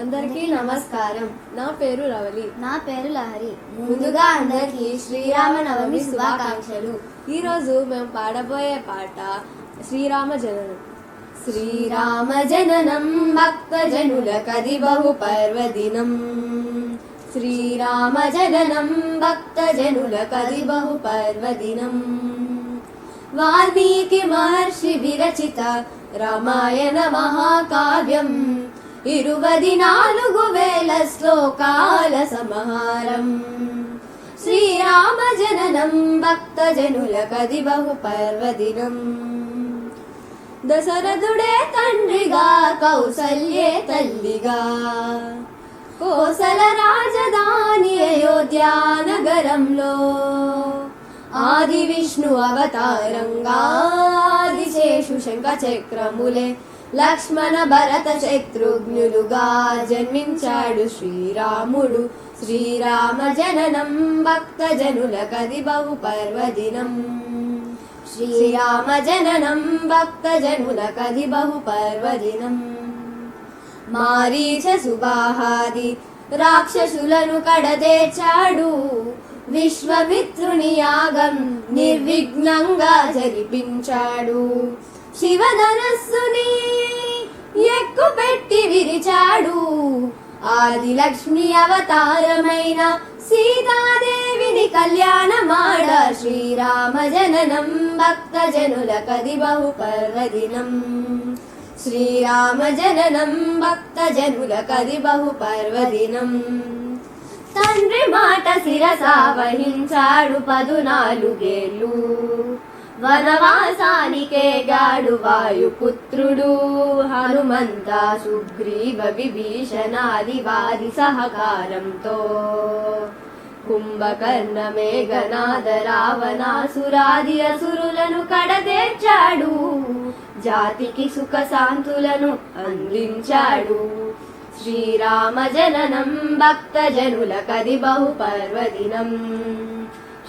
అందరికీ నమస్కారం. నా పేరు రవలి. నా పేరు లహరి. ముందుగా అందరికీ శ్రీరామనవమి శుభాకాంక్షలు. ఈరోజు మేము పాడబోయే పాట శ్రీరామ జననం. శ్రీరామ జననం భక్తజనులకది బహు పర్వదినం. శ్రీరామ జననం భక్తజనులకది బహు పర్వదినం. వాల్మీకి మహర్షి విరచిత రామాయణ మహాకావ్యం 24,000 శ్లోకాల సమాహారం. శ్రీరామ జననం భక్తజనులకది బహు పర్వదినం. దశరథుడే తండ్రిగా కౌసల్యే తల్లిగా కోసల రాజధాని అయోధ్యా నగరంలో ఆది విష్ణు అవతారంగా ఆదిశేషు శంఖ చక్రములే లక్ష్మణ భరత శత్రుఘ్నులుగా జన్మించాడు శ్రీరాముడు. శ్రీరామ జననం భక్తజనులకది బహు పర్వదినం. శ్రీరామ జననం భక్తజనులకది బహు పర్వదినం. మారీచ సుబాహాది రాక్షసులను కడదేర్చాడు. విశ్వమిత్రుని యాగం నిర్విఘ్నంగా జరిపించాడు. శివధనస్సుని ఎక్కుపెట్టి విరిచాడు. ఆది లక్ష్మి అవతారమైన సీతాదేవిని కళ్యాణమాడ. శ్రీరామ జననం భక్తజనులకది బహు పర్వదినం. శ్రీరామ జననం భక్తజనులకది బహు పర్వదినం. తండ్రి మాట శిరసా వహించాడు 14 ఏళ్ళు. వనవాసానికే గాడు వాయుపుత్రుడు. హనుమంత సుగ్రీవ విభీషణాది వారి సహకారంతో కుంభకర్ణ మేఘనాద రావణాసురాది అసురులను కడతేర్చాడు. జాతికి సుఖ శాంతులను అందించాడు. శ్రీరామ జననం భక్తజనులకది బహు పర్వదినం.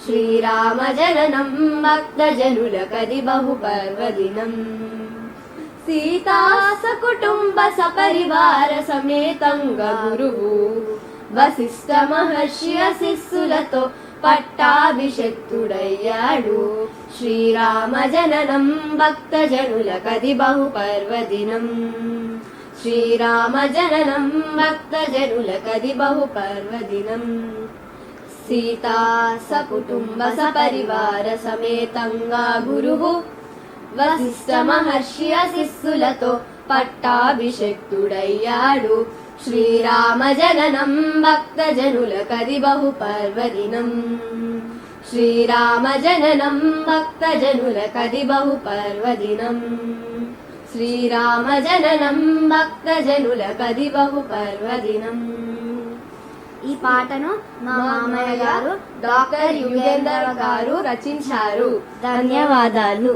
శ్రీరామ జననం భక్తజనులకది బహు పర్వదినం. సీతా సకుటుంబ సపరివార సమేతంగా గురువు వశిష్ఠ మహర్షి శిష్యులతో పట్టాభిషిక్తుడయ్యాడు. శ్రీరామ జననం భక్తజనులకది బహు పర్వదినం. శ్రీరామ జననం భక్తజనులకది బహు పర్వదినం. సీతా సకుటుంబ సపరివార సమేతంగా గురువు వశిష్ఠ మహర్షి శిష్యులతో పట్టాభిషిక్తుడయ్యాడు. శ్రీరామ జననం భక్తజనులకది బహు పర్వదినం. శ్రీరామ జననం భక్తజనులకది బహు పర్వదినం. శ్రీరామ జననం భక్తజనులకది బహు పర్వదినం. ఈ పాటను మా మామయ్య గారు డాక్టర్ యుగేందర్ గారు రచించారు. ధన్యవాదాలు.